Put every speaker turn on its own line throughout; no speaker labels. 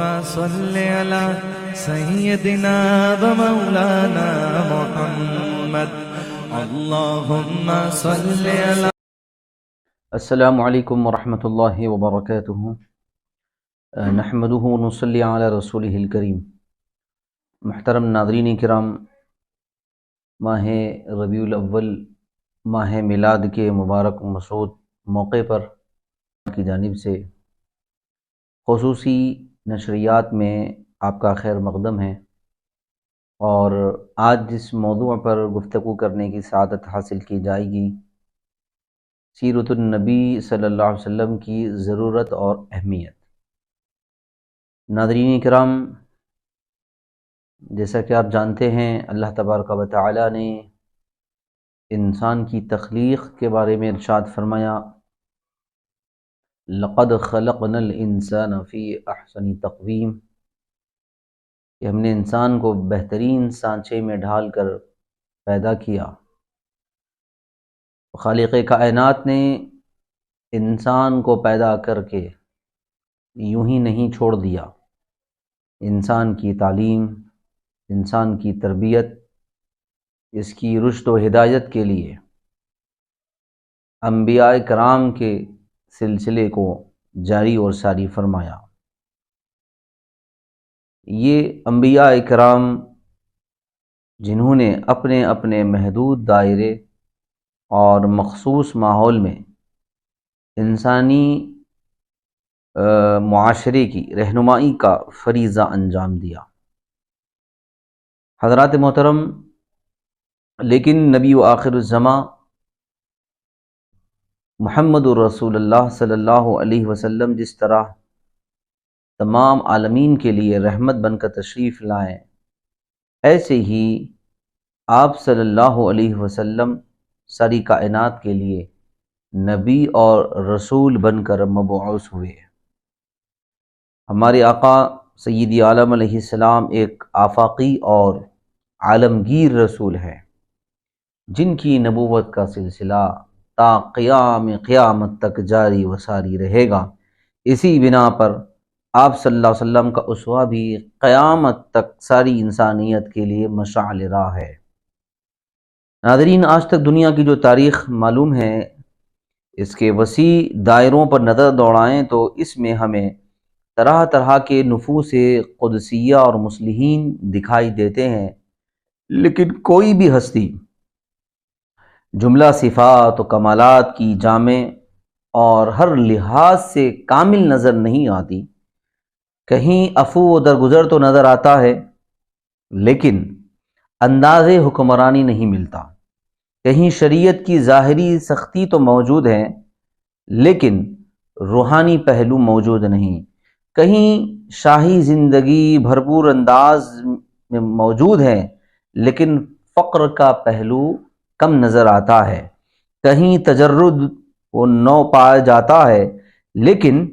صل على سيدنا ومولانا محمد اللهم صل على
السلام علیکم ورحمۃ اللہ وبرکاتہ۔ نحمدہ ونصلی علی رسولہ الکریم۔ محترم ناظرین کرام، ماہ ربیع الاول، ماہ میلاد کے مبارک مسعود موقع پر کی جانب سے خصوصی نشریات میں آپ کا خیر مقدم ہے، اور آج جس موضوع پر گفتگو کرنے کی سعادت حاصل کی جائے گی، سیرت النبی صلی اللہ علیہ وسلم کی ضرورت اور اہمیت۔ ناظرین کرام، جیسا کہ آپ جانتے ہیں، اللہ تبارک و تعالی نے انسان کی تخلیق کے بارے میں ارشاد فرمایا، لقد خلقنا الانسان فی احسن تقویم، کہ ہم نے انسان کو بہترین سانچے میں ڈھال کر پیدا کیا۔ خالق کائنات نے انسان کو پیدا کر کے یوں ہی نہیں چھوڑ دیا۔ انسان کی تعلیم، انسان کی تربیت، اس کی رشد و ہدایت کے لیے انبیاء کرام کے سلسلے کو جاری اور ساری فرمایا۔ یہ انبیاء کرام جنہوں نے اپنے اپنے محدود دائرے اور مخصوص ماحول میں انسانی معاشرے کی رہنمائی کا فریضہ انجام دیا۔ حضرات محترم، لیکن نبی و آخر الزماں محمد الرسول اللہ صلی اللہ علیہ وسلم جس طرح تمام عالمین کے لیے رحمت بن کر تشریف لائیں، ایسے ہی آپ صلی اللہ علیہ وسلم ساری کائنات کے لیے نبی اور رسول بن کر مبعوث ہوئے۔ ہمارے آقا سیدی عالم علیہ السلام ایک آفاقی اور عالمگیر رسول ہیں، جن کی نبوت کا سلسلہ تا قیام قیامت تک جاری و ساری رہے گا۔ اسی بنا پر آپ صلی اللہ علیہ وسلم کا اسوہ بھی قیامت تک ساری انسانیت کے لیے مشعل راہ ہے۔ ناظرین، آج تک دنیا کی جو تاریخ معلوم ہے، اس کے وسیع دائروں پر نظر دوڑائیں تو اس میں ہمیں طرح طرح کے نفوس قدسیہ اور مصلحین دکھائی دیتے ہیں، لیکن کوئی بھی ہستی جملہ صفات و کمالات کی جامع اور ہر لحاظ سے کامل نظر نہیں آتی۔ کہیں عفو و درگزر تو نظر آتا ہے، لیکن انداز حکمرانی نہیں ملتا۔ کہیں شریعت کی ظاہری سختی تو موجود ہے، لیکن روحانی پہلو موجود نہیں۔ کہیں شاہی زندگی بھرپور انداز میں موجود ہے، لیکن فقر کا پہلو کم نظر آتا ہے۔ کہیں تجرد و نو پایا جاتا ہے، لیکن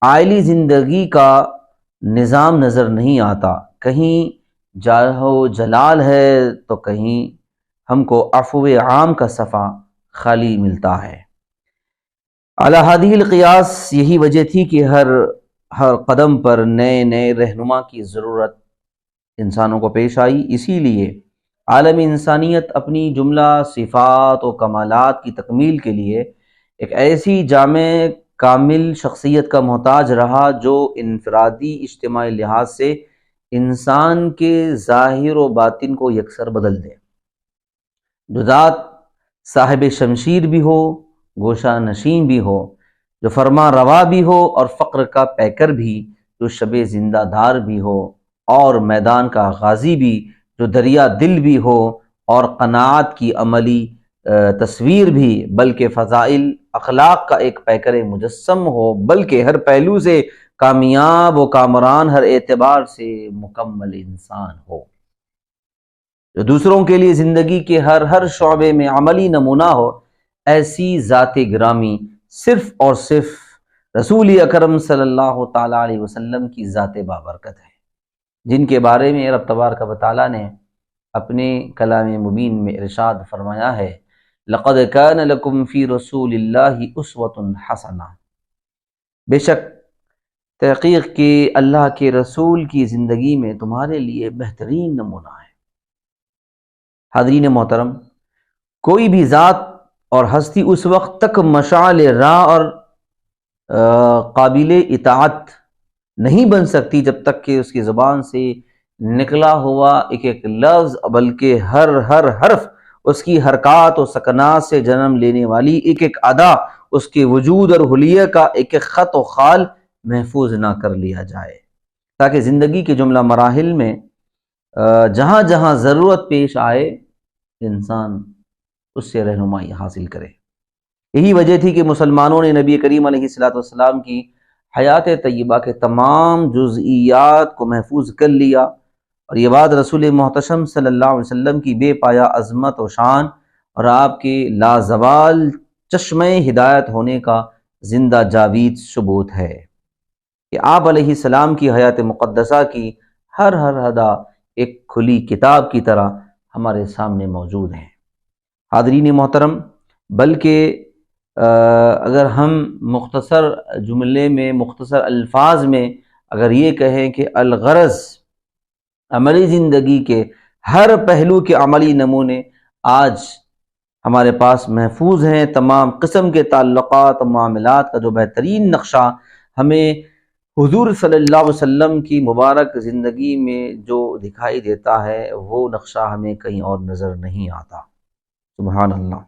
عائلی زندگی کا نظام نظر نہیں آتا۔ کہیں جاہ و جلال ہے تو کہیں ہم کو عفو عام کا صفحہ خالی ملتا ہے۔ علی ہذہ القیاس یہی وجہ تھی کہ ہر قدم پر نئے نئے رہنما کی ضرورت انسانوں کو پیش آئی۔ اسی لیے عالم انسانیت اپنی جملہ صفات و کمالات کی تکمیل کے لیے ایک ایسی جامع کامل شخصیت کا محتاج رہا جو انفرادی اجتماعی لحاظ سے انسان کے ظاہر و باطن کو یکسر بدل دے، جو ذات صاحب شمشیر بھی ہو، گوشہ نشین بھی ہو، جو فرما روا بھی ہو اور فقر کا پیکر بھی، جو شب زندہ دار بھی ہو اور میدان کا غازی بھی، جو دریا دل بھی ہو اور قناعت کی عملی تصویر بھی، بلکہ فضائل اخلاق کا ایک پیکر مجسم ہو، بلکہ ہر پہلو سے کامیاب و کامران، ہر اعتبار سے مکمل انسان ہو، جو دوسروں کے لیے زندگی کے ہر شعبے میں عملی نمونہ ہو۔ ایسی ذات گرامی صرف اور صرف رسول اکرم صلی اللہ تعالی علیہ وسلم کی ذات بابرکت ہے، جن کے بارے میں رب تبارک و تعالی نے اپنے کلام مبین میں ارشاد فرمایا ہے، لقد کان لکم فی رسول اللہ اسوۃ حسنہ، بے شک تحقیق کہ اللہ کے رسول کی زندگی میں تمہارے لیے بہترین نمونہ ہے۔ حاضرین محترم، کوئی بھی ذات اور ہستی اس وقت تک مشعل راہ اور قابل اطاعت نہیں بن سکتی جب تک کہ اس کی زبان سے نکلا ہوا ایک ایک لفظ بلکہ ہر حرف، اس کی حرکات و سکنات سے جنم لینے والی ایک ایک ادا، اس کے وجود اور حلیہ کا ایک ایک خط و خال محفوظ نہ کر لیا جائے، تاکہ زندگی کے جملہ مراحل میں جہاں جہاں ضرورت پیش آئے انسان اس سے رہنمائی حاصل کرے۔ یہی وجہ تھی کہ مسلمانوں نے نبی کریم علیہ الصلوۃ والسلام کی حیات طیبہ کے تمام جزئیات کو محفوظ کر لیا، اور یہ بات رسول محتشم صلی اللہ علیہ وسلم کی بے پایہ عظمت و شان اور آپ کے لازوال چشمہ ہدایت ہونے کا زندہ جاوید ثبوت ہے کہ آپ علیہ السلام کی حیات مقدسہ کی ہر ادا ایک کھلی کتاب کی طرح ہمارے سامنے موجود ہیں۔ حاضرین محترم، بلکہ اگر ہم مختصر جملے میں، مختصر الفاظ میں اگر یہ کہیں کہ الغرض عملی زندگی کے ہر پہلو کے عملی نمونے آج ہمارے پاس محفوظ ہیں، تمام قسم کے تعلقات و معاملات کا جو بہترین نقشہ ہمیں حضور صلی اللہ علیہ وسلم کی مبارک زندگی میں جو دکھائی دیتا ہے وہ نقشہ ہمیں کہیں اور نظر نہیں آتا۔ سبحان اللہ۔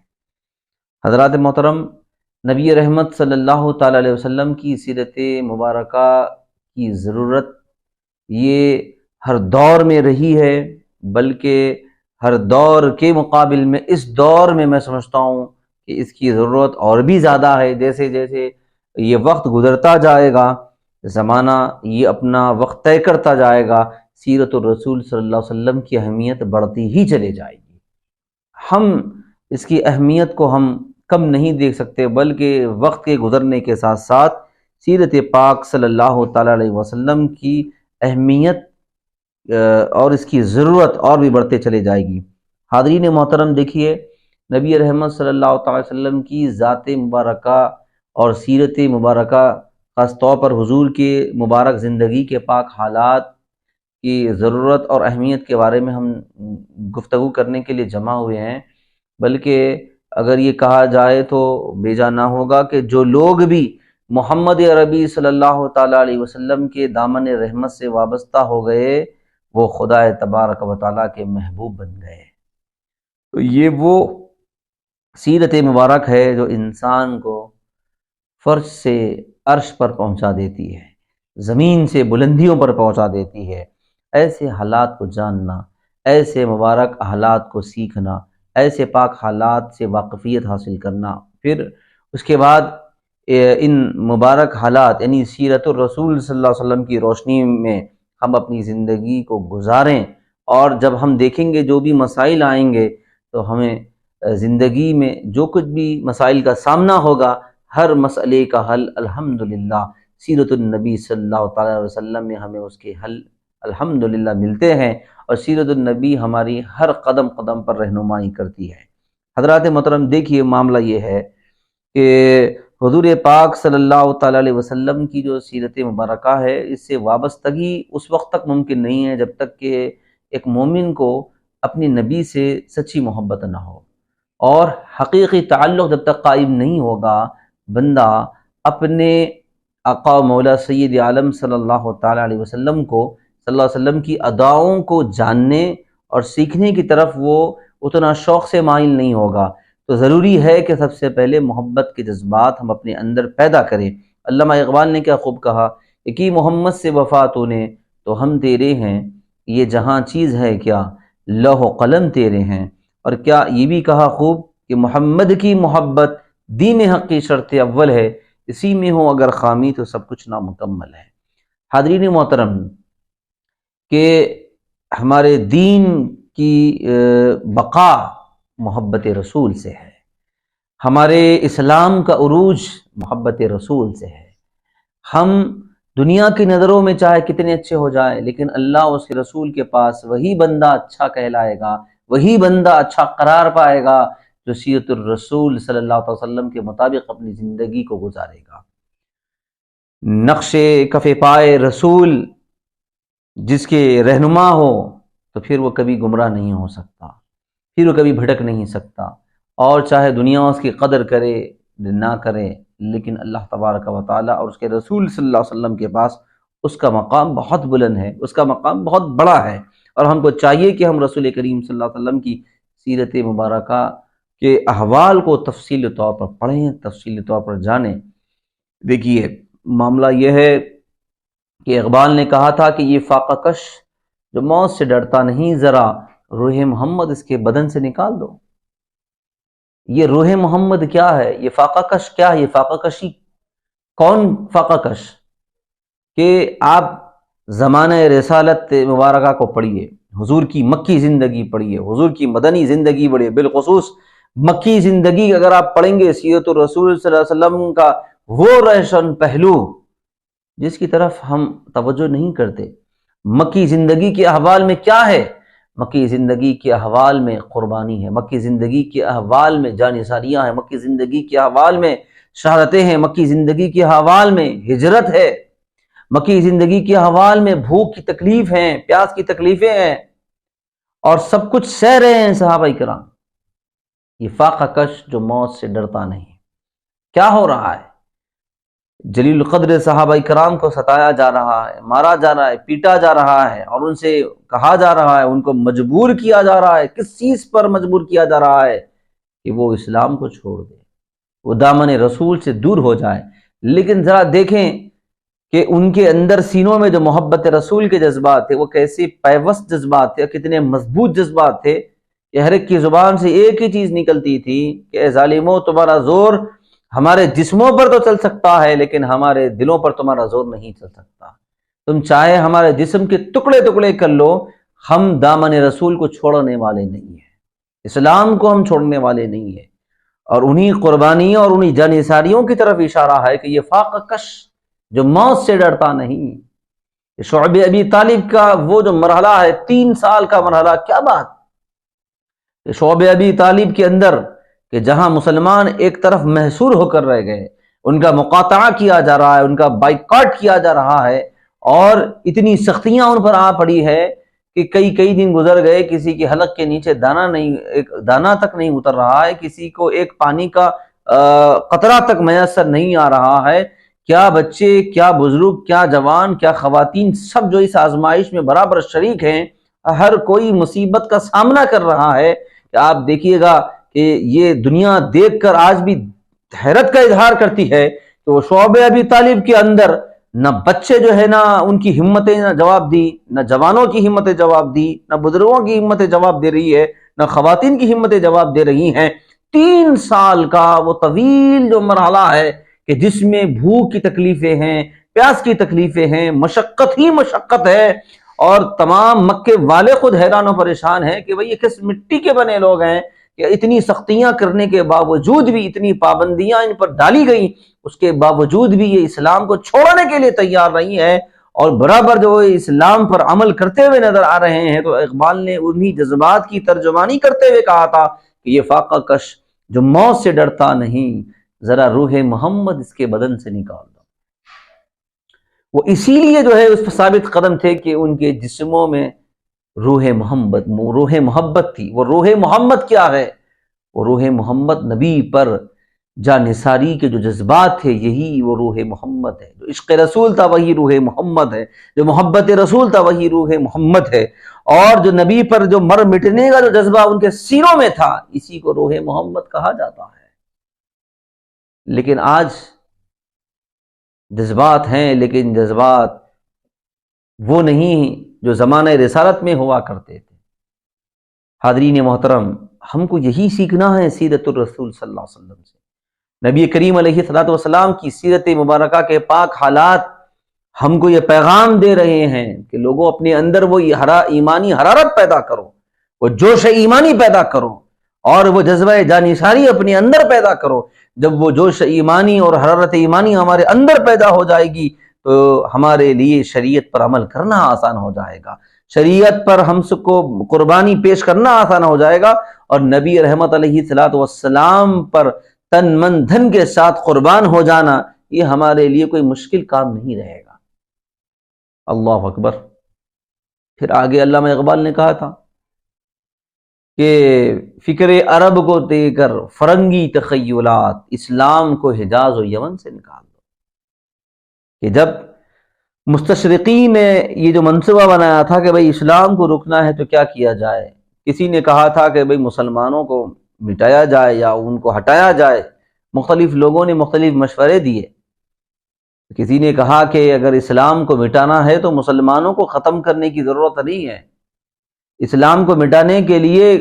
حضرات محترم، نبی رحمت صلی اللہ تعالی علیہ وسلم کی سیرت مبارکہ کی ضرورت یہ ہر دور میں رہی ہے، بلکہ ہر دور کے مقابل میں اس دور میں میں سمجھتا ہوں کہ اس کی ضرورت اور بھی زیادہ ہے۔ جیسے جیسے یہ وقت گزرتا جائے گا، زمانہ یہ اپنا وقت طے کرتا جائے گا، سیرت الرسول صلی اللہ علیہ وسلم کی اہمیت بڑھتی ہی چلے جائے گی۔ ہم اس کی اہمیت کو ہم کم نہیں دیکھ سکتے، بلکہ وقت کے گزرنے کے ساتھ ساتھ سیرت پاک صلی اللہ تعالی علیہ وسلم کی اہمیت اور اس کی ضرورت اور بھی بڑھتے چلے جائے گی۔ حاضرین محترم، دیکھیے نبی رحمت صلی اللہ تعالی وسلم کی ذات مبارکہ اور سیرت مبارکہ، خاص طور پر حضور کے مبارک زندگی کے پاک حالات کی ضرورت اور اہمیت کے بارے میں ہم گفتگو کرنے کے لیے جمع ہوئے ہیں، بلکہ اگر یہ کہا جائے تو بیجا نہ ہوگا کہ جو لوگ بھی محمد عربی صلی اللہ تعالی علیہ وسلم کے دامن رحمت سے وابستہ ہو گئے وہ خدا تبارک و تعالیٰ کے محبوب بن گئے۔ تو یہ وہ سیرت مبارک ہے جو انسان کو فرش سے عرش پر پہنچا دیتی ہے، زمین سے بلندیوں پر پہنچا دیتی ہے۔ ایسے حالات کو جاننا، ایسے مبارک حالات کو سیکھنا، ایسے پاک حالات سے واقفیت حاصل کرنا، پھر اس کے بعد ان مبارک حالات یعنی سیرت الرسول صلی اللہ علیہ وسلم کی روشنی میں ہم اپنی زندگی کو گزاریں، اور جب ہم دیکھیں گے جو بھی مسائل آئیں گے تو ہمیں زندگی میں جو کچھ بھی مسائل کا سامنا ہوگا ہر مسئلے کا حل الحمدللہ سیرت النبی صلی اللہ تعالی علیہ وسلم میں ہمیں اس کے حل الحمدللہ ملتے ہیں، اور سیرت النبی ہماری ہر قدم قدم پر رہنمائی کرتی ہے۔ حضرات محترم، دیکھیے معاملہ یہ ہے کہ حضور پاک صلی اللہ تعالی علیہ وسلم کی جو سیرت مبارکہ ہے اس سے وابستگی اس وقت تک ممکن نہیں ہے جب تک کہ ایک مومن کو اپنی نبی سے سچی محبت نہ ہو، اور حقیقی تعلق جب تک قائم نہیں ہوگا بندہ اپنے آقا و مولا سید عالم صلی اللہ تعالی علیہ وسلم کو صلی اللہ علیہ وسلم کی اداؤں کو جاننے اور سیکھنے کی طرف وہ اتنا شوق سے مائل نہیں ہوگا۔ تو ضروری ہے کہ سب سے پہلے محبت کے جذبات ہم اپنے اندر پیدا کریں۔ علامہ اقبال نے کیا خوب کہا کہ کی محمد سے وفا تو نے تو ہم تیرے ہیں، یہ جہاں چیز ہے کیا لوح و قلم تیرے ہیں، اور کیا یہ بھی کہا خوب کہ محمد کی محبت دین حق کی شرط اول ہے، اسی میں ہو اگر خامی تو سب کچھ نامکمل ہے۔ حاضرین محترم، کہ ہمارے دین کی بقا محبت رسول سے ہے، ہمارے اسلام کا عروج محبت رسول سے ہے۔ ہم دنیا کی نظروں میں چاہے کتنے اچھے ہو جائیں، لیکن اللہ اس کے رسول کے پاس وہی بندہ اچھا کہلائے گا، وہی بندہ اچھا قرار پائے گا جو سیرت الرسول صلی اللہ علیہ وسلم کے مطابق اپنی زندگی کو گزارے گا۔ نقش کف پائے رسول جس کے رہنما ہو تو پھر وہ کبھی گمراہ نہیں ہو سکتا، پھر وہ کبھی بھٹک نہیں سکتا، اور چاہے دنیا اس کی قدر کرے نہ کرے، لیکن اللہ تبارک و تعالیٰ اور اس کے رسول صلی اللہ علیہ وسلم کے پاس اس کا مقام بہت بلند ہے، اس کا مقام بہت بڑا ہے، اور ہم کو چاہیے کہ ہم رسول کریم صلی اللہ علیہ وسلم کی سیرت مبارکہ کے احوال کو تفصیلی طور پر پڑھیں، تفصیلی طور پر جانیں۔ دیکھیے معاملہ یہ ہے کہ اقبال نے کہا تھا کہ یہ فاقہ کش جو موت سے ڈرتا نہیں، ذرا روح محمد اس کے بدن سے نکال دو۔ یہ روح محمد کیا ہے؟ یہ فاقہ کش کیا ہے؟ یہ فاقہ کشی کون فاقہ کش؟ کہ آپ زمانہ رسالت مبارکہ کو پڑھیے، حضور کی مکی زندگی پڑھیے، حضور کی مدنی زندگی پڑھیے، بالخصوص مکی زندگی اگر آپ پڑھیں گے، سیرت الرسول صلی اللہ علیہ وسلم کا وہ روشن پہلو جس کی طرف ہم توجہ نہیں کرتے۔ مکی زندگی کے احوال میں کیا ہے؟ مکی زندگی کے احوال میں قربانی ہے، مکی زندگی کے احوال میں جانثاریاں ہیں، مکی زندگی کے احوال میں شہادتیں ہیں، مکی زندگی کے احوال میں ہجرت ہے، مکی زندگی کے احوال میں بھوک کی تکلیف ہیں، پیاس کی تکلیفیں ہیں، اور سب کچھ سہ رہے ہیں صحابہ کرام۔ یہ فاقہ کش جو موت سے ڈرتا نہیں۔ کیا ہو رہا ہے؟ جلیل القدر صحابہ کرام کو ستایا جا رہا ہے، مارا جا رہا ہے، پیٹا جا رہا ہے، اور ان سے کہا جا رہا ہے، ان کو مجبور کیا جا رہا ہے۔ کس چیز پر مجبور کیا جا رہا ہے؟ کہ وہ اسلام کو چھوڑ دے، وہ دامن رسول سے دور ہو جائے۔ لیکن ذرا دیکھیں کہ ان کے اندر سینوں میں جو محبت رسول کے جذبات تھے وہ کیسے پیوست جذبات تھے، کتنے مضبوط جذبات تھے کہ ہر ایک کی زبان سے ایک ہی چیز نکلتی تھی کہ اے ظالمو، تمہارا زور ہمارے جسموں پر تو چل سکتا ہے لیکن ہمارے دلوں پر تمہارا زور نہیں چل سکتا۔ تم چاہے ہمارے جسم کے ٹکڑے ٹکڑے کر لو، ہم دامن رسول کو چھوڑنے والے نہیں ہیں، اسلام کو ہم چھوڑنے والے نہیں ہیں۔ اور انہی قربانیوں اور انہی جانثاریوں کی طرف اشارہ ہے کہ یہ فاقہ کش جو موت سے ڈرتا نہیں۔ شعب ابی طالب کا وہ جو مرحلہ ہے، 3 سال کا مرحلہ، کیا بات! شعب ابی طالب کے اندر کہ جہاں مسلمان ایک طرف محصور ہو کر رہ گئے، ان کا مقاطعہ کیا جا رہا ہے، ان کا بائیکاٹ کیا جا رہا ہے، اور اتنی سختیاں ان پر آ پڑی ہے کہ کئی دن گزر گئے، کسی کے حلق کے نیچے ایک دانہ تک نہیں اتر رہا ہے، کسی کو ایک پانی کا قطرہ تک میسر نہیں آ رہا ہے۔ کیا بچے، کیا بزرگ، کیا جوان، کیا خواتین، سب جو اس آزمائش میں برابر شریک ہیں، ہر کوئی مصیبت کا سامنا کر رہا ہے۔ کہ آپ دیکھیے گا کہ یہ دنیا دیکھ کر آج بھی حیرت کا اظہار کرتی ہے کہ وہ شعب ابی طالب کے اندر نہ بچے جو ہے، نہ ان کی ہمتیں نہ جواب دی، نہ جوانوں کی ہمتیں جواب دی، نہ بزرگوں کی ہمتیں جواب دے رہی ہے، نہ خواتین کی ہمتیں جواب دے رہی ہیں۔ 3 سال کا وہ طویل جو مرحلہ ہے کہ جس میں بھوک کی تکلیفیں ہیں، پیاس کی تکلیفیں ہیں، مشقت ہی مشقت ہے، اور تمام مکے والے خود حیران و پریشان ہیں کہ بھئی یہ کس مٹی کے بنے لوگ ہیں کہ اتنی سختیاں کرنے کے باوجود بھی، اتنی پابندیاں ان پر ڈالی گئیں، اس کے باوجود بھی یہ اسلام کو چھوڑنے کے لیے تیار نہیں ہے، اور برابر جو اسلام پر عمل کرتے ہوئے نظر آ رہے ہیں۔ تو اقبال نے انہی جذبات کی ترجمانی کرتے ہوئے کہا تھا کہ یہ فاقہ کش جو موت سے ڈرتا نہیں، ذرا روح محمد اس کے بدن سے نکال دو۔ وہ اسی لیے جو ہے اس پر ثابت قدم تھے کہ ان کے جسموں میں روح محبت تھی۔ وہ روح محمد کیا ہے؟ وہ روح محمد نبی پر جانثاری کے جو جذبات تھے، یہی وہ روح محمد ہے۔ جو عشق رسول تھا وہی روح محمد ہے، جو محبت رسول تھا وہی روح محمد ہے، اور جو نبی پر جو مر مٹنے کا جو جذبہ ان کے سینوں میں تھا، اسی کو روح محمد کہا جاتا ہے۔ لیکن آج جذبات ہیں، لیکن جذبات وہ نہیں جو زمانہ رسالت میں ہوا کرتے تھے۔ حاضرین محترم، ہم کو یہی سیکھنا ہے سیرت الرسول صلی اللہ علیہ وسلم سے۔ نبی کریم علیہ السلام کی سیرت مبارکہ کے پاک حالات ہم کو یہ پیغام دے رہے ہیں کہ لوگوں اپنے اندر وہ ایمانی حرارت پیدا کرو، وہ جوش ایمانی پیدا کرو، اور وہ جذبہ جانثاری اپنے اندر پیدا کرو۔ جب وہ جوش ایمانی اور حرارت ایمانی ہمارے اندر پیدا ہو جائے گی تو ہمارے لیے شریعت پر عمل کرنا آسان ہو جائے گا، شریعت پر ہم سب کو قربانی پیش کرنا آسان ہو جائے گا، اور نبی رحمت علیہ السلام پر تن من دھن کے ساتھ قربان ہو جانا یہ ہمارے لیے کوئی مشکل کام نہیں رہے گا۔ اللہ اکبر۔ پھر آگے علامہ اقبال نے کہا تھا کہ فکر عرب کو دے کر فرنگی تخیلات، اسلام کو حجاز و یمن سے نکال دو۔ کہ جب مستشرقین نے یہ جو منصوبہ بنایا تھا کہ بھئی اسلام کو رکنا ہے تو کیا کیا جائے، کسی نے کہا تھا کہ بھئی مسلمانوں کو مٹایا جائے یا ان کو ہٹایا جائے، مختلف لوگوں نے مختلف مشورے دیے۔ کسی نے کہا کہ اگر اسلام کو مٹانا ہے تو مسلمانوں کو ختم کرنے کی ضرورت نہیں ہے، اسلام کو مٹانے کے لیے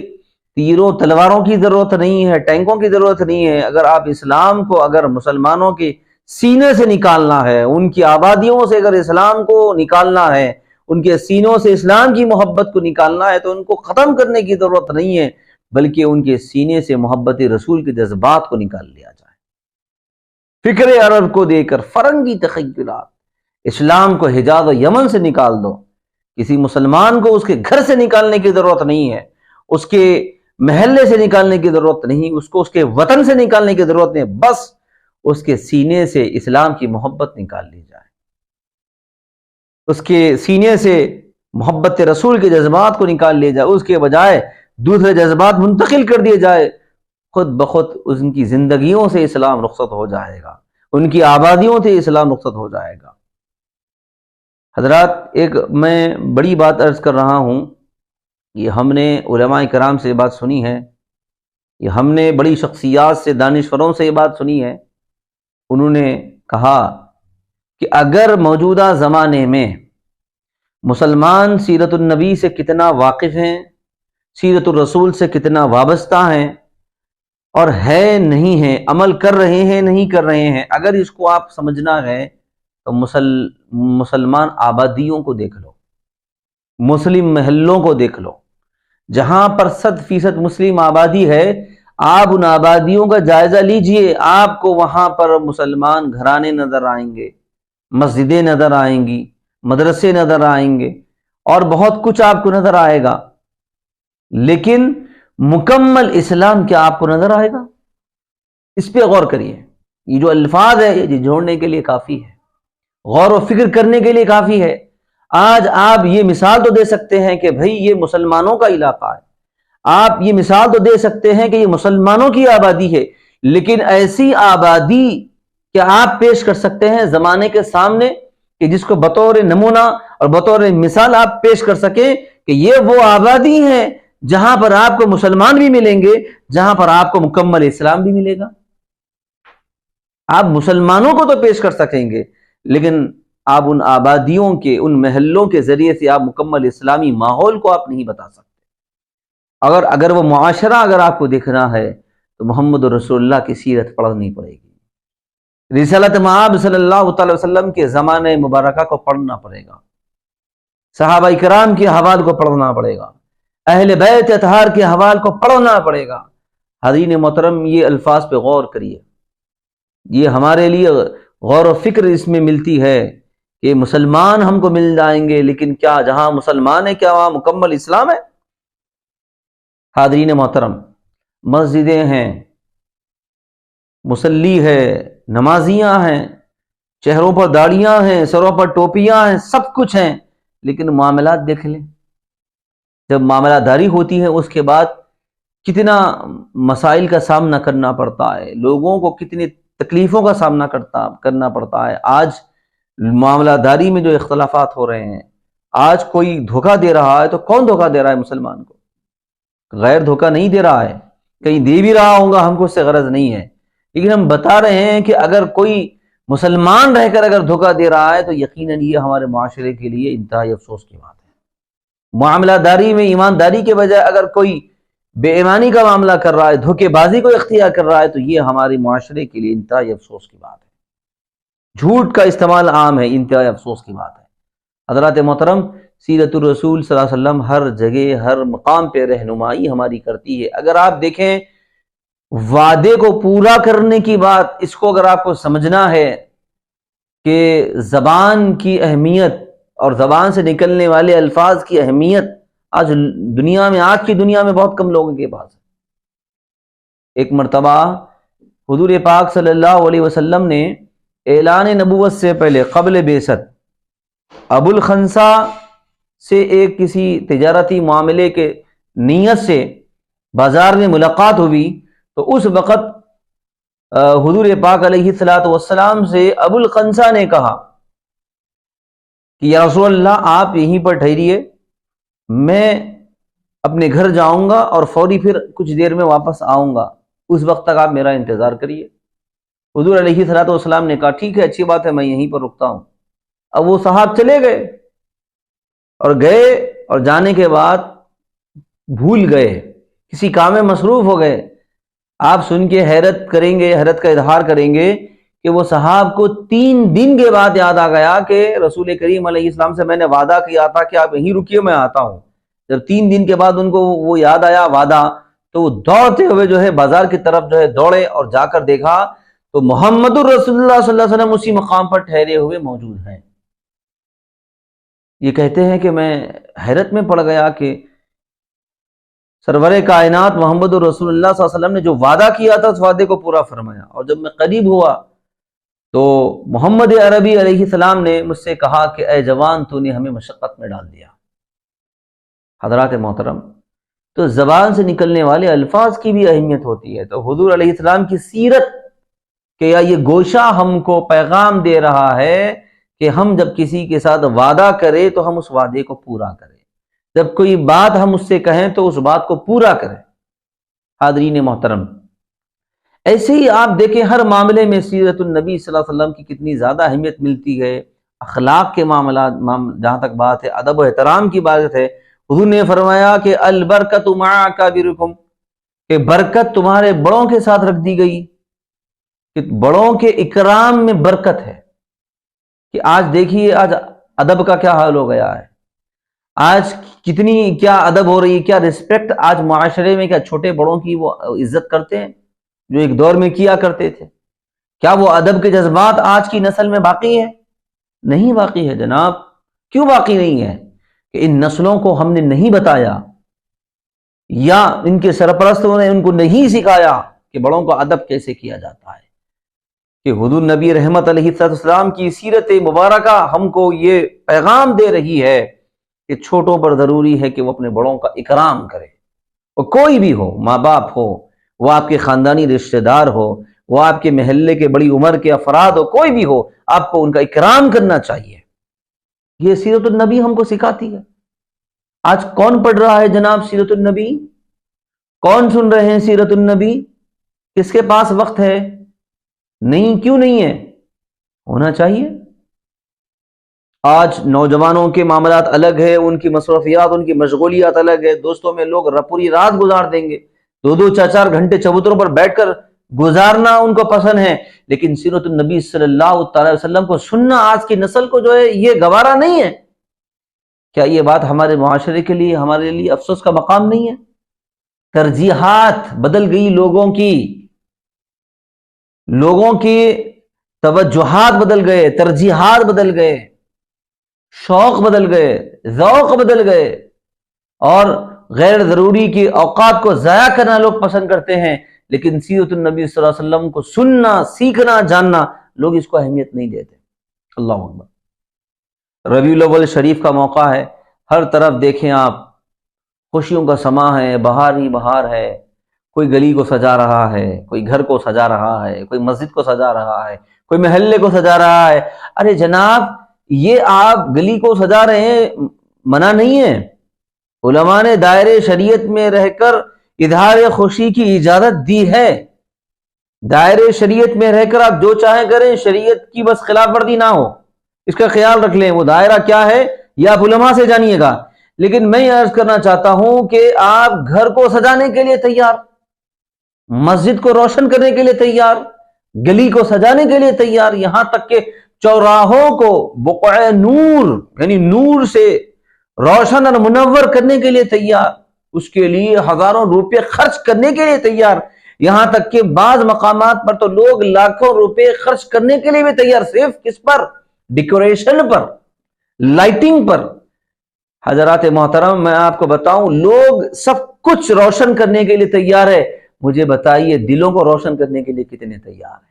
تیروں تلواروں کی ضرورت نہیں ہے، ٹینکوں کی ضرورت نہیں ہے۔ اگر آپ اسلام کو اگر مسلمانوں کے سینے سے نکالنا ہے، ان کی آبادیوں سے اگر اسلام کو نکالنا ہے، ان کے سینوں سے اسلام کی محبت کو نکالنا ہے، تو ان کو ختم کرنے کی ضرورت نہیں ہے، بلکہ ان کے سینے سے محبت رسول کے جذبات کو نکال لیا جائے۔ فکر عرب کو دے کر فرنگی تخیلات، اسلام کو حجاز و یمن سے نکال دو۔ کسی مسلمان کو اس کے گھر سے نکالنے کی ضرورت نہیں ہے، اس کے محلے سے نکالنے کی ضرورت نہیں، اس کو اس کے وطن سے نکالنے کی ضرورت نہیں، بس اس کے سینے سے اسلام کی محبت نکال لی جائے، اس کے سینے سے محبت رسول کے جذبات کو نکال لیا جائے، اس کے بجائے دوسرے جذبات منتقل کر دیے جائے، خود بخود ان کی زندگیوں سے اسلام رخصت ہو جائے گا، ان کی آبادیوں سے اسلام رخصت ہو جائے گا۔ حضرات، ایک میں بڑی بات عرض کر رہا ہوں، یہ ہم نے علماء کرام سے یہ بات سنی ہے، یہ ہم نے بڑی شخصیات سے، دانشوروں سے یہ بات سنی ہے۔ انہوں نے کہا کہ اگر موجودہ زمانے میں مسلمان سیرت النبی سے کتنا واقف ہیں، سیرت الرسول سے کتنا وابستہ ہیں، اور ہے نہیں ہیں، عمل کر رہے ہیں نہیں کر رہے ہیں، اگر اس کو آپ سمجھنا ہے تو مسلمان آبادیوں کو دیکھ لو، مسلم محلوں کو دیکھ لو، جہاں پر 100% مسلم آبادی ہے، آپ ان آبادیوں کا جائزہ لیجئے، آپ کو وہاں پر مسلمان گھرانے نظر آئیں گے، مسجدیں نظر آئیں گی، مدرسے نظر آئیں گے، اور بہت کچھ آپ کو نظر آئے گا، لیکن مکمل اسلام کیا آپ کو نظر آئے گا؟ اس پہ غور کریے۔ یہ جو الفاظ ہے یہ جوڑنے کے لیے کافی ہے، غور و فکر کرنے کے لیے کافی ہے۔ آج آپ یہ مثال تو دے سکتے ہیں کہ بھئی یہ مسلمانوں کا علاقہ ہے، آپ یہ مثال تو دے سکتے ہیں کہ یہ مسلمانوں کی آبادی ہے، لیکن ایسی آبادی کیا آپ پیش کر سکتے ہیں زمانے کے سامنے کہ جس کو بطور نمونہ اور بطور مثال آپ پیش کر سکیں کہ یہ وہ آبادی ہے جہاں پر آپ کو مسلمان بھی ملیں گے، جہاں پر آپ کو مکمل اسلام بھی ملے گا؟ آپ مسلمانوں کو تو پیش کر سکیں گے، لیکن آپ ان آبادیوں کے، ان محلوں کے ذریعے سے آپ مکمل اسلامی ماحول کو آپ نہیں بتا سکتے۔ اگر وہ معاشرہ اگر آپ کو دیکھنا ہے تو محمد رسول اللہ کی سیرت پڑھنی پڑے گی، رسالت مآب صلی اللہ تعالی وسلم کے زمانے مبارکہ کو پڑھنا پڑے گا، صحابہ کرام کے حوال کو پڑھنا پڑے گا، اہل بیت اطہار کے حوال کو پڑھنا پڑے گا۔ حضرین محترم، یہ الفاظ پہ غور کریے، یہ ہمارے لیے غور و فکر اس میں ملتی ہے کہ مسلمان ہم کو مل جائیں گے، لیکن کیا جہاں مسلمان ہے کیا وہاں مکمل اسلام ہے؟ حاضرین محترم، مسجدیں ہیں، مصلی ہے، نمازیاں ہیں، چہروں پر داڑیاں ہیں، سروں پر ٹوپیاں ہیں، سب کچھ ہیں، لیکن معاملات دیکھ لیں، جب معاملہ داری ہوتی ہے اس کے بعد کتنا مسائل کا سامنا کرنا پڑتا ہے، لوگوں کو کتنی تکلیفوں کا سامنا کرنا پڑتا ہے۔ آج معاملہ داری میں جو اختلافات ہو رہے ہیں، آج کوئی دھوکہ دے رہا ہے تو کون دھوکہ دے رہا ہے؟ مسلمان کو غیر دھوکہ نہیں دے رہا ہے، کہیں دے بھی رہا ہوگا، ہم کو اس سے غرض نہیں ہے، لیکن ہم بتا رہے ہیں کہ اگر کوئی مسلمان رہ کر اگر دھوکہ دے رہا ہے تو یقیناً یہ ہمارے معاشرے کے لیے انتہائی افسوس کی بات ہے۔ معاملہ داری میں ایمانداری کے بجائے اگر کوئی بے ایمانی کا معاملہ کر رہا ہے، دھوکے بازی کو اختیار کر رہا ہے، تو یہ ہمارے معاشرے کے لیے انتہائی افسوس کی بات ہے۔ جھوٹ کا استعمال عام ہے، انتہائی افسوس کی بات ہے۔ حضرات محترم، سیرت الرسول صلی اللہ علیہ وسلم ہر جگہ ہر مقام پہ رہنمائی ہماری کرتی ہے۔ اگر آپ دیکھیں وعدے کو پورا کرنے کی بات، اس کو اگر آپ کو سمجھنا ہے کہ زبان کی اہمیت اور زبان سے نکلنے والے الفاظ کی اہمیت آج کی دنیا میں بہت کم لوگوں کے پاس ہے۔ ایک مرتبہ حضور پاک صلی اللہ علیہ وسلم نے اعلان نبوت سے پہلے قبل بعثت ابو الخنسا سے ایک کسی تجارتی معاملے کے نیت سے بازار میں ملاقات ہوئی تو اس وقت حضور پاک علیہ الصلوۃ والسلام سے ابو الخنسا نے کہا کہ یا رسول اللہ آپ یہیں پر ٹھہریے، میں اپنے گھر جاؤں گا اور فوری پھر کچھ دیر میں واپس آؤں گا، اس وقت تک آپ میرا انتظار کریے۔ حضور علیہ الصلوۃ والسلام نے کہا ٹھیک ہے، اچھی بات ہے، میں یہیں پر رکتا ہوں۔ اب وہ صاحب چلے گئے اور جانے کے بعد بھول گئے، کسی کام میں مصروف ہو گئے۔ آپ سن کے حیرت کریں گے، حیرت کا اظہار کریں گے کہ وہ صحاب کو 3 دن کے بعد یاد آ گیا کہ رسول کریم علیہ السلام سے میں نے وعدہ کیا تھا کہ آپ یہیں رکیے، میں آتا ہوں۔ جب 3 دن کے بعد ان کو وہ یاد آیا وعدہ، تو وہ دوڑتے ہوئے جو ہے بازار کی طرف جو ہے دوڑے اور جا کر دیکھا تو محمد الرسول اللہ صلی اللہ علیہ وسلم اسی مقام پر ٹھہرے ہوئے موجود ہیں۔ یہ کہتے ہیں کہ میں حیرت میں پڑ گیا کہ سرور کائنات محمد الرسول اللہ صلی اللہ علیہ وسلم نے جو وعدہ کیا تھا اس وعدے کو پورا فرمایا۔ اور جب میں قریب ہوا تو محمد عربی علیہ السلام نے مجھ سے کہا کہ اے جوان، تو نے ہمیں مشقت میں ڈال دیا۔ حضرات محترم، تو زبان سے نکلنے والے الفاظ کی بھی اہمیت ہوتی ہے۔ تو حضور علیہ السلام کی سیرت کہ یا یہ گوشہ ہم کو پیغام دے رہا ہے کہ ہم جب کسی کے ساتھ وعدہ کریں تو ہم اس وعدے کو پورا کریں، جب کوئی بات ہم اس سے کہیں تو اس بات کو پورا کریں۔ حاضرین محترم، ایسے ہی آپ دیکھیں ہر معاملے میں سیرت النبی صلی اللہ علیہ وسلم کی کتنی زیادہ اہمیت ملتی ہے۔ اخلاق کے معاملات جہاں تک بات ہے، ادب و احترام کی بات ہے، حضور نے فرمایا کہ البرکت مع اکابرکم، کہ برکت تمہارے بڑوں کے ساتھ رکھ دی گئی، کہ بڑوں کے اکرام میں برکت ہے۔ کہ آج دیکھیے آج ادب کا کیا حال ہو گیا ہے، آج کتنی کیا ادب ہو رہی ہے، کیا رسپیکٹ آج معاشرے میں، کیا چھوٹے بڑوں کی وہ عزت کرتے ہیں جو ایک دور میں کیا کرتے تھے؟ کیا وہ ادب کے جذبات آج کی نسل میں باقی ہے؟ نہیں باقی ہے جناب۔ کیوں باقی نہیں ہے؟ کہ ان نسلوں کو ہم نے نہیں بتایا، یا ان کے سرپرستوں نے ان کو نہیں سکھایا کہ بڑوں کو ادب کیسے کیا جاتا ہے۔ کہ حضور نبی رحمت علیہ السلام کی سیرت مبارکہ ہم کو یہ پیغام دے رہی ہے کہ چھوٹوں پر ضروری ہے کہ وہ اپنے بڑوں کا اکرام کرے، وہ کوئی بھی ہو، ماں باپ ہو، وہ آپ کے خاندانی رشتہ دار ہو، وہ آپ کے محلے کے بڑی عمر کے افراد ہو، کوئی بھی ہو، آپ کو ان کا اکرام کرنا چاہیے۔ یہ سیرت النبی ہم کو سکھاتی ہے۔ آج کون پڑھ رہا ہے جناب سیرت النبی؟ کون سن رہے ہیں سیرت النبی؟ کس کے پاس وقت ہے؟ نہیں، کیوں نہیں ہے؟ ہونا چاہیے۔ آج نوجوانوں کے معاملات الگ ہے، ان کی مصروفیات، ان کی مشغولیات الگ ہے۔ دوستوں میں لوگ پوری رات گزار دیں گے، 2 4 گھنٹے چبوتروں پر بیٹھ کر گزارنا ان کو پسند ہے، لیکن سیرت النبی صلی اللہ تعالی وسلم کو سننا آج کی نسل کو جو ہے یہ گوارا نہیں ہے۔ کیا یہ بات ہمارے معاشرے کے لیے، ہمارے لیے افسوس کا مقام نہیں ہے؟ ترجیحات بدل گئی، لوگوں کی توجہات بدل گئے، ترجیحات بدل گئے، شوق بدل گئے، ذوق بدل گئے، اور غیر ضروری کی اوقات کو ضائع کرنا لوگ پسند کرتے ہیں، لیکن سیرت النبی صلی اللہ علیہ وسلم کو سننا، سیکھنا، جاننا لوگ اس کو اہمیت نہیں دیتے۔ اللہ اکبر۔ ربیع الاول شریف کا موقع ہے، ہر طرف دیکھیں آپ خوشیوں کا سماں ہے، بہار ہی بہار ہے۔ کوئی گلی کو سجا رہا ہے، کوئی گھر کو سجا رہا ہے، کوئی مسجد کو سجا رہا ہے، کوئی محلے کو سجا رہا ہے۔ ارے جناب، یہ آپ گلی کو سجا رہے ہیں، منع نہیں ہے، علماء نے دائرے شریعت میں رہ کر اظہار خوشی کی اجازت دی ہے۔ دائرے شریعت میں رہ کر آپ جو چاہیں کریں، شریعت کی بس خلاف ورزی نہ ہو، اس کا خیال رکھ لیں۔ وہ دائرہ کیا ہے یہ آپ علماء سے جانیے گا، لیکن میں یہ عرض کرنا چاہتا ہوں کہ آپ گھر کو سجانے کے لیے تیار، مسجد کو روشن کرنے کے لیے تیار، گلی کو سجانے کے لیے تیار، یہاں تک کہ چوراہوں کو بقع نور یعنی نور سے روشن اور منور کرنے کے لیے تیار، اس کے لیے ہزاروں روپے خرچ کرنے کے لیے تیار، یہاں تک کہ بعض مقامات پر تو لوگ لاکھوں روپے خرچ کرنے کے لیے بھی تیار، صرف کس پر؟ ڈیکوریشن پر، لائٹنگ پر۔ حضرات محترم، میں آپ کو بتاؤں، لوگ سب کچھ روشن کرنے کے لیے تیار ہے، مجھے بتائیے دلوں کو روشن کرنے کے لیے کتنے تیار ہیں؟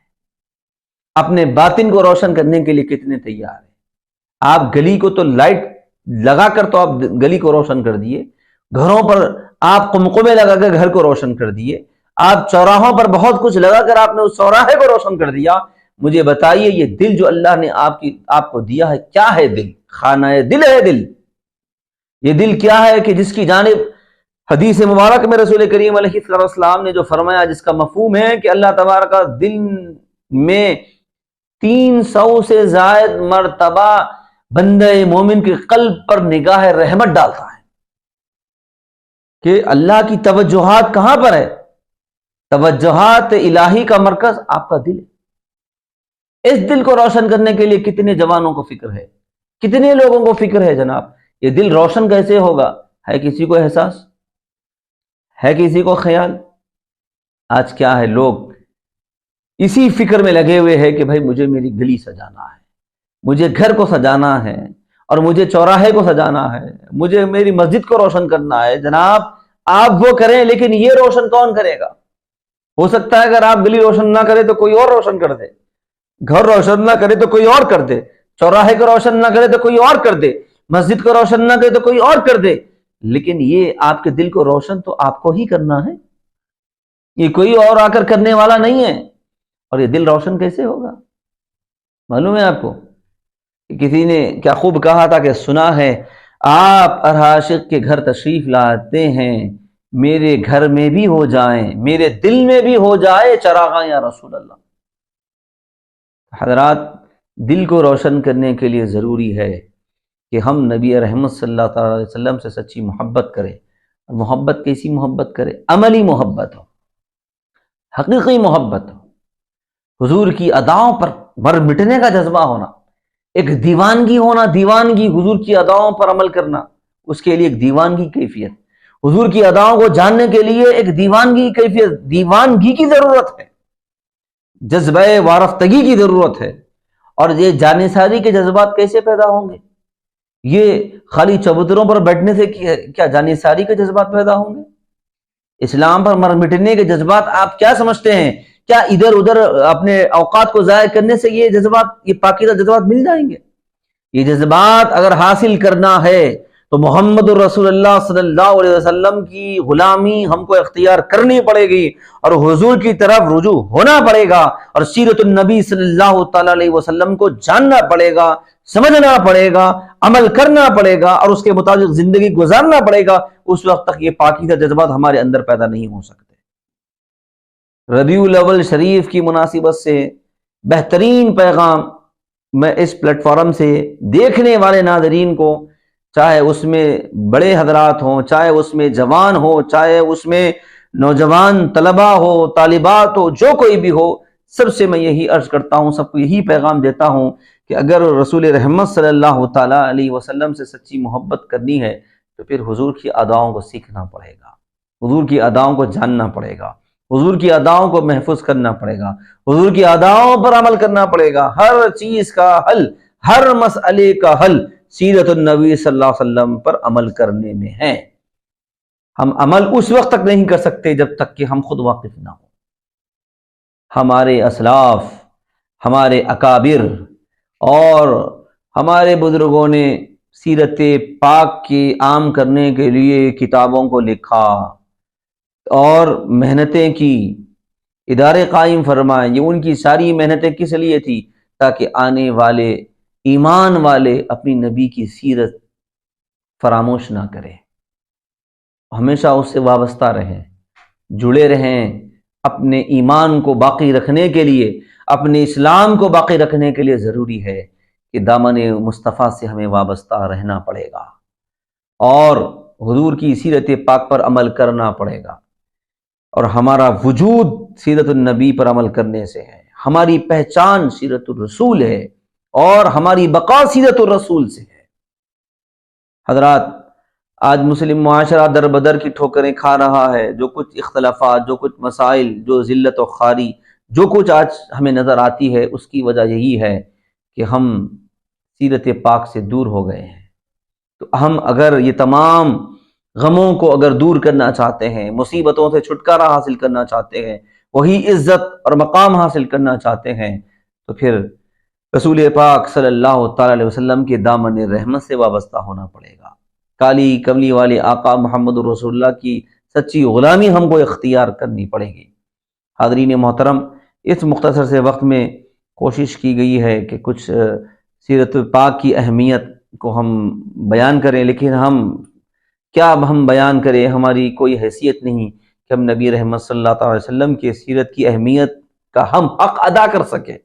اپنے باطن کو روشن کرنے کے لیے کتنے تیار ہیں؟ آپ گلی کو تو لائٹ لگا کر تو آپ گلی کو روشن کر دیے، گھروں پر آپ قمقمے لگا کر گھر کو روشن کر دیے، آپ چوراہوں پر بہت کچھ لگا کر آپ نے اس چوراہے کو روشن کر دیا۔ مجھے بتائیے یہ دل جو اللہ نے آپ کو دیا ہے کیا ہے؟ دل خانہ دل ہے۔ دل یہ دل کیا ہے کہ جس کی جانب حدیث مبارک میں رسول کریم علیہ السلام نے جو فرمایا، جس کا مفہوم ہے کہ اللہ تبارک کا دل میں 300 سے زائد مرتبہ بندہ مومن کے قلب پر نگاہ رحمت ڈالتا ہے، کہ اللہ کی توجہات کہاں پر ہے؟ توجہات الہی کا مرکز آپ کا دل ہے۔ اس دل کو روشن کرنے کے لیے کتنے جوانوں کو فکر ہے، کتنے لوگوں کو فکر ہے جناب؟ یہ دل روشن کیسے ہوگا؟ ہے کسی کو احساس؟ ہے کسی کو خیال؟ آج کیا ہے، لوگ اسی فکر میں لگے ہوئے ہیں کہ بھائی مجھے میری گلی سجانا ہے، مجھے گھر کو سجانا ہے، اور مجھے چوراہے کو سجانا ہے، مجھے میری مسجد کو روشن کرنا ہے۔ جناب آپ وہ کریں، لیکن یہ روشن کون کرے گا؟ ہو سکتا ہے اگر آپ گلی روشن نہ کرے تو کوئی اور روشن کر دے، گھر روشن نہ کرے تو کوئی اور کر دے، چوراہے کو روشن نہ کرے تو کوئی اور کر دے، مسجد کو روشن نہ کرے تو کوئی اور کر دے، لیکن یہ آپ کے دل کو روشن تو آپ کو ہی کرنا ہے، یہ کوئی اور آ کر کرنے والا نہیں ہے۔ اور یہ دل روشن کیسے ہوگا؟ معلوم ہے آپ کو کہ کسی نے کیا خوب کہا تھا کہ سنا ہے، آپ ہر عاشق کے گھر تشریف لاتے ہیں، میرے گھر میں بھی ہو جائیں، میرے دل میں بھی ہو جائے چراغاں یا رسول اللہ۔ حضرات دل کو روشن کرنے کے لیے ضروری ہے کہ ہم نبی رحمت صلی اللہ تعالی علیہ وسلم سے سچی محبت کریں۔ اور محبت کیسی محبت کرے؟ عملی محبت ہو، حقیقی محبت ہو، حضور کی اداؤں پر مر مٹنے کا جذبہ ہونا، ایک دیوانگی ہونا، دیوانگی حضور کی اداؤں پر عمل کرنا، اس کے لیے ایک دیوانگی کیفیت، حضور کی اداؤں کو جاننے کے لیے ایک دیوانگی کیفیت، دیوانگی کی ضرورت ہے، جذبہ وارفتگی کی ضرورت ہے۔ اور یہ جانثاری کے جذبات کیسے پیدا ہوں گے؟ یہ خالی چبوتروں پر بیٹھنے سے کیا جانثاری کے جذبات پیدا ہوں گے؟ اسلام پر مر مٹنے کے جذبات آپ کیا سمجھتے ہیں؟ کیا ادھر ادھر اپنے اوقات کو ضائع کرنے سے یہ جذبات، یہ پاکیزہ جذبات مل جائیں گے؟ یہ جذبات اگر حاصل کرنا ہے تو محمد الرسول اللہ صلی اللہ علیہ وسلم کی غلامی ہم کو اختیار کرنی پڑے گی، اور حضور کی طرف رجوع ہونا پڑے گا، اور سیرت النبی صلی اللہ تعالی علیہ وسلم کو جاننا پڑے گا، سمجھنا پڑے گا، عمل کرنا پڑے گا، اور اس کے مطابق زندگی گزارنا پڑے گا۔ اس وقت تک یہ پاکیزہ جذبات ہمارے اندر پیدا نہیں ہو سکتے۔ ربیع الاول شریف کی مناسبت سے بہترین پیغام میں اس پلیٹ فارم سے دیکھنے والے ناظرین کو، چاہے اس میں بڑے حضرات ہوں، چاہے اس میں جوان ہو، چاہے اس میں نوجوان طلبہ ہو، طالبات ہو، جو کوئی بھی ہو، سب سے میں یہی عرض کرتا ہوں، سب کو یہی پیغام دیتا ہوں کہ اگر رسول رحمت صلی اللہ تعالیٰ علیہ وسلم سے سچی محبت کرنی ہے تو پھر حضور کی اداؤں کو سیکھنا پڑے گا، حضور کی اداؤں کو جاننا پڑے گا، حضور کی اداؤں کو محفوظ کرنا پڑے گا، حضور کی اداؤں پر عمل کرنا پڑے گا۔ ہر چیز کا حل، ہر مسئلے کا حل سیرت النبی صلی اللہ علیہ وسلم پر عمل کرنے میں ہے۔ ہم عمل اس وقت تک نہیں کر سکتے جب تک کہ ہم خود واقف نہ ہوں۔ ہمارے اسلاف، ہمارے اکابر اور ہمارے بزرگوں نے سیرت پاک کی عام کرنے کے لیے کتابوں کو لکھا اور محنتیں کی، ادارے قائم فرمائے۔ یہ ان کی ساری محنتیں کس لیے تھی؟ تاکہ آنے والے ایمان والے اپنی نبی کی سیرت فراموش نہ کریں، ہمیشہ اس سے وابستہ رہیں، جڑے رہیں۔ اپنے ایمان کو باقی رکھنے کے لیے، اپنے اسلام کو باقی رکھنے کے لیے ضروری ہے کہ دامن مصطفیٰ سے ہمیں وابستہ رہنا پڑے گا، اور حضور کی سیرت پاک پر عمل کرنا پڑے گا۔ اور ہمارا وجود سیرت النبی پر عمل کرنے سے ہے، ہماری پہچان سیرت الرسول ہے، اور ہماری بقا سیرت الرسول سے ہے۔ حضرات آج مسلم معاشرہ در بدر کی ٹھوکریں کھا رہا ہے، جو کچھ اختلافات، جو کچھ مسائل، جو ذلت و خواری، جو کچھ آج ہمیں نظر آتی ہے، اس کی وجہ یہی ہے کہ ہم سیرت پاک سے دور ہو گئے ہیں۔ تو ہم اگر یہ تمام غموں کو اگر دور کرنا چاہتے ہیں، مصیبتوں سے چھٹکارا حاصل کرنا چاہتے ہیں، وہی عزت اور مقام حاصل کرنا چاہتے ہیں، تو پھر رسول پاک صلی اللہ تعالی علیہ وسلم کے دامن رحمت سے وابستہ ہونا پڑے گا۔ کالی کملی والے آقا محمد رسول اللہ کی سچی غلامی ہم کو اختیار کرنی پڑے گی۔ حاضرین محترم، اس مختصر سے وقت میں کوشش کی گئی ہے کہ کچھ سیرت پاک کی اہمیت کو ہم بیان کریں، لیکن ہم بیان کریں، ہماری کوئی حیثیت نہیں کہ ہم نبی رحمت صلی اللہ علیہ وسلم کی سیرت کی اہمیت کا ہم حق ادا کر سکیں۔